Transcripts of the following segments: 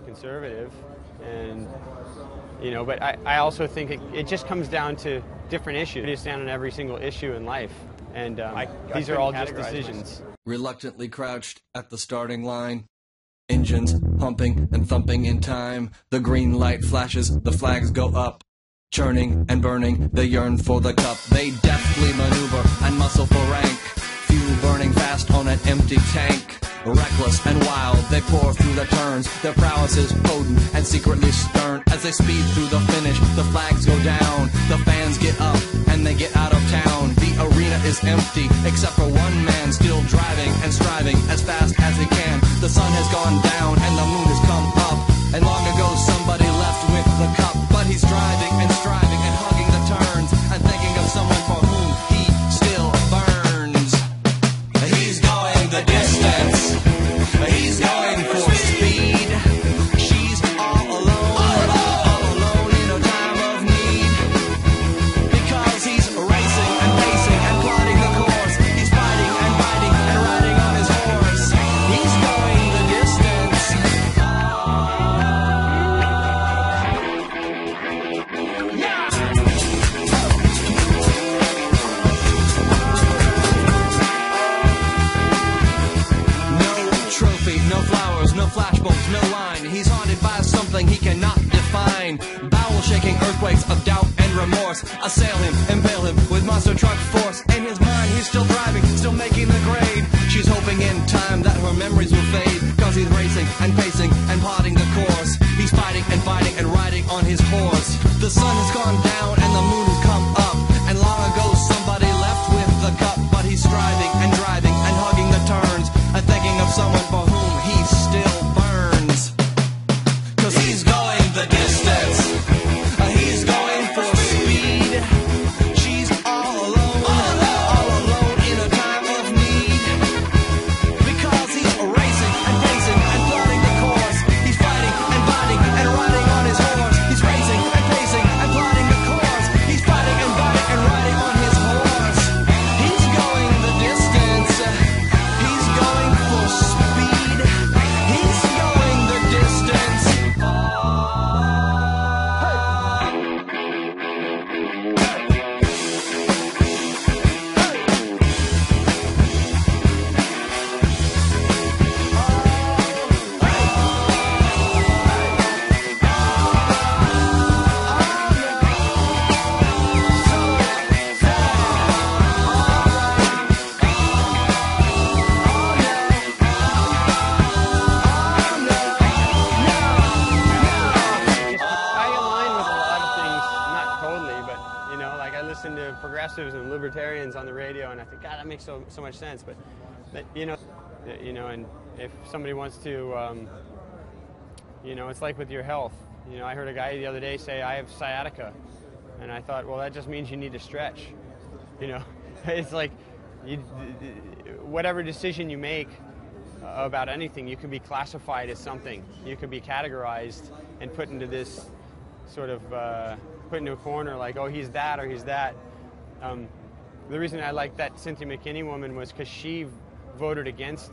conservative, and but I also think it just comes down to different issues. You stand on every single issue in life, and these are all just decisions. Reluctantly crouched at the starting line, engines pumping and thumping in time. The green light flashes, the flags go up. Churning and burning, they yearn for the cup. They deftly maneuver and muscle for rank. Fuel burning fast on an empty tank. Reckless and wild, they pour through the turns. Their prowess is potent and secretly stern. As they speed through the finish, the flags go down. The fans get up and they get out of town. The arena is empty, except for one man still driving and striving as fast as he can. The sun has gone down and the moon has come up. And long ago somebody left with the cup. But he's driving and striving and hugging the turns and thinking of someone for whom he still burns. He's going the distance. He's going for speed. She's all alone in a time of need. Because he's racing and pacing and plotting the course. He's fighting and biting and riding on his horse. He's going the distance. Yeah! No flowers, no flashbulbs, no line. He's haunted by something he cannot define. Bowel-shaking earthquakes of doubt and remorse assail him, impale him with monster truck force. In his mind, he's still driving, still making the grade. She's hoping in time that her memories will fade. Cause he's racing and pacing and plotting the course. He's fighting and fighting and riding on his horse. The sun has gone down and the moon has come up. And long ago somebody left with the cup. But he's striving and driving and hugging the turns and thinking of someone for whom he still burns. Cause he's going the distance. He's going for speed. She's all alone in a time of need. Because he's racing and pacing and plotting the course. He's fighting and biting and riding on his horse. He's racing and pacing and plotting the course. He's fighting and biting and riding on his horse. He's going the distance. He's going for speed. He's going the distance. I align with a lot of things, not totally, but like I listen to progressives and libertarians on the radio, and I think, God, that makes so much sense. But and if somebody wants to, it's like with your health. I heard a guy the other day say, I have sciatica, and I thought, well, that just means you need to stretch. It's like whatever decision you make about anything, you could be classified as something. You could be categorized and put into this sort of put into a corner like, oh, he's that or he's that. The reason I like that Cynthia McKinney woman was because she voted against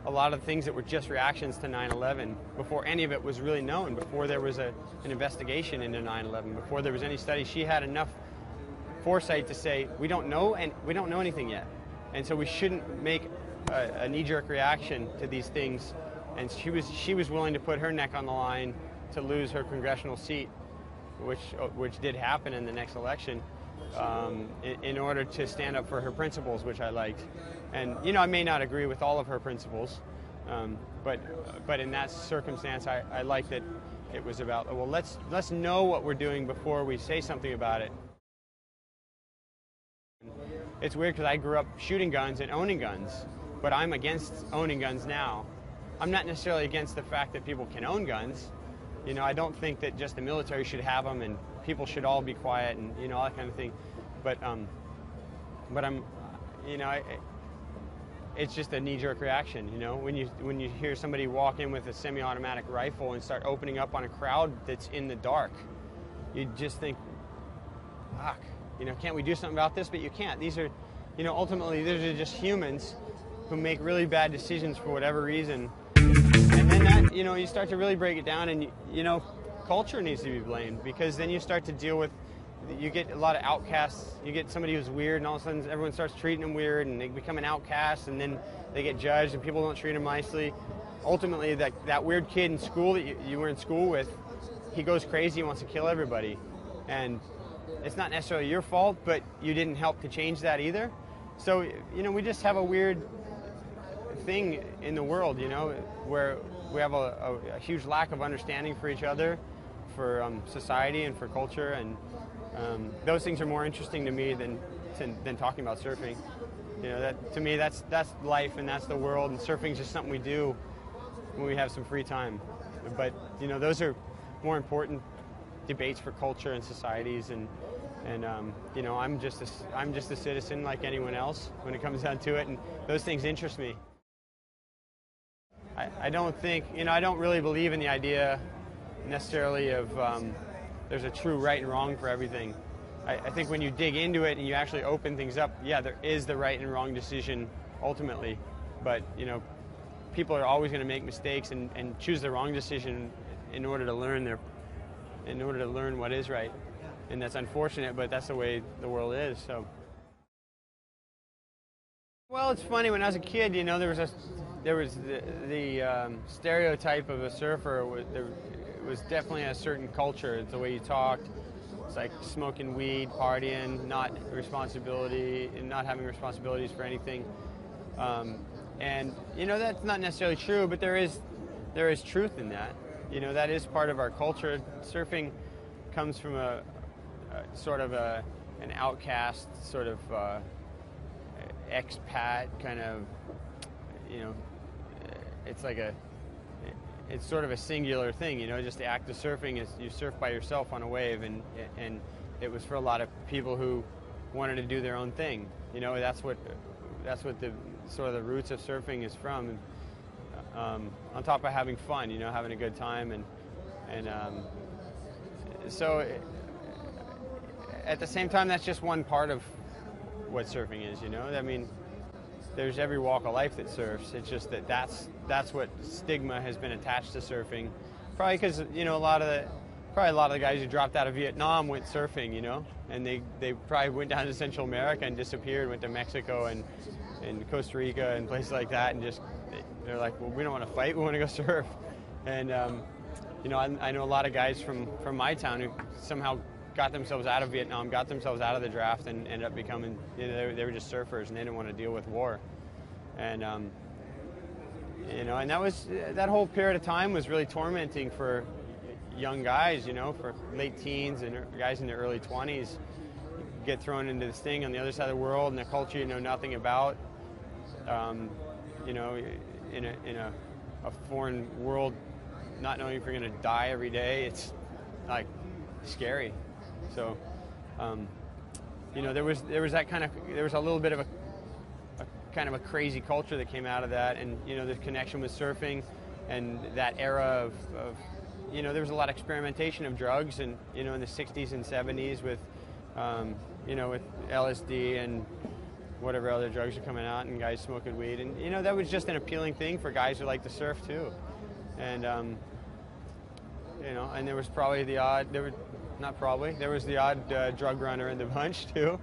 a lot of things that were just reactions to 9/11 before any of it was really known, before there was an investigation into 9/11, before there was any study. She had enough foresight to say, we don't know anything yet, and so we shouldn't make a knee-jerk reaction to these things. And she was willing to put her neck on the line to lose her congressional seat, which did happen in the next election, in order to stand up for her principles, which I liked. And I may not agree with all of her principles, but in that circumstance, I like that it was about, well, let's know what we're doing before we say something about it. It's weird because I grew up shooting guns and owning guns, but I'm against owning guns now. I'm not necessarily against the fact that people can own guns. I don't think that just the military should have them and people should all be quiet and all that kind of thing. But I'm, it's just a knee-jerk reaction. When you hear somebody walk in with a semi-automatic rifle and start opening up on a crowd that's in the dark, you just think, fuck. Can't we do something about this? But you can't. These are, ultimately, these are just humans who make really bad decisions for whatever reason. And then you know, you start to really break it down, and you know, culture needs to be blamed, because then you start to deal with, you get a lot of outcasts. You get somebody who's weird, and all of a sudden everyone starts treating them weird, and they become an outcast, and then they get judged, and people don't treat them nicely. Ultimately, that weird kid in school that you were in school with, he goes crazy and wants to kill everybody. And it's not necessarily your fault, but you didn't help to change that either. So, you know, we just have a weird thing in the world, you know, where we have a huge lack of understanding for each other, for society and for culture, and those things are more interesting to me than talking about surfing. You know, that to me, that's life, and that's the world, and surfing's just something we do when we have some free time. But you know, those are more important debates for culture and societies, and you know, I'm just a citizen like anyone else when it comes down to it, and those things interest me. I don't think, you know, I don't really believe in the idea necessarily of there's a true right and wrong for everything. I think when you dig into it and you actually open things up, yeah, there is the right and wrong decision ultimately, but you know, people are always going to make mistakes and choose the wrong decision in order to learn what is right, and that's unfortunate, but that's the way the world is. So, well, it's funny, when I was a kid, you know, there was the stereotype of a surfer. It was definitely a certain culture. It's the way you talked. It's like smoking weed, partying, not having responsibilities for anything. And you know, that's not necessarily true, but there is truth in that. You know, that is part of our culture. Surfing comes from a sort of an outcast, sort of expat kind of, you know, it's sort of a singular thing, you know, just the act of surfing is you surf by yourself on a wave, and it was for a lot of people who wanted to do their own thing. You know, that's what the sort of the roots of surfing is from. On top of having fun, you know, having a good time, and so at the same time, that's just one part of what surfing is, you know. I mean, there's every walk of life that surfs. It's just that's what stigma has been attached to surfing. Probably because, you know, a lot of the guys who dropped out of Vietnam went surfing, you know, and they probably went down to Central America and disappeared, went to Mexico and Costa Rica and places like that, and just they're like, well, we don't want to fight, we want to go surf. And you know, I know a lot of guys from my town who somehow got themselves out of Vietnam, got themselves out of the draft, and ended up becoming, you know, they were just surfers, and they didn't want to deal with war. And you know, and that whole period of time was really tormenting for young guys, you know, for late teens and guys in their early 20s. Get thrown into this thing on the other side of the world, in a culture you know nothing about. You know, in a foreign world, not knowing if you're going to die every day, it's like scary. So, you know, there was a little bit of a kind of a crazy culture that came out of that, and you know, the connection with surfing, and that era of you know, there was a lot of experimentation of drugs, and you know, in the 60s and 70s with you know, with LSD and whatever other drugs are coming out, and guys smoking weed, and you know, that was just an appealing thing for guys who like to surf too. And you know, and there was probably the odd, there was the odd drug runner in the bunch too.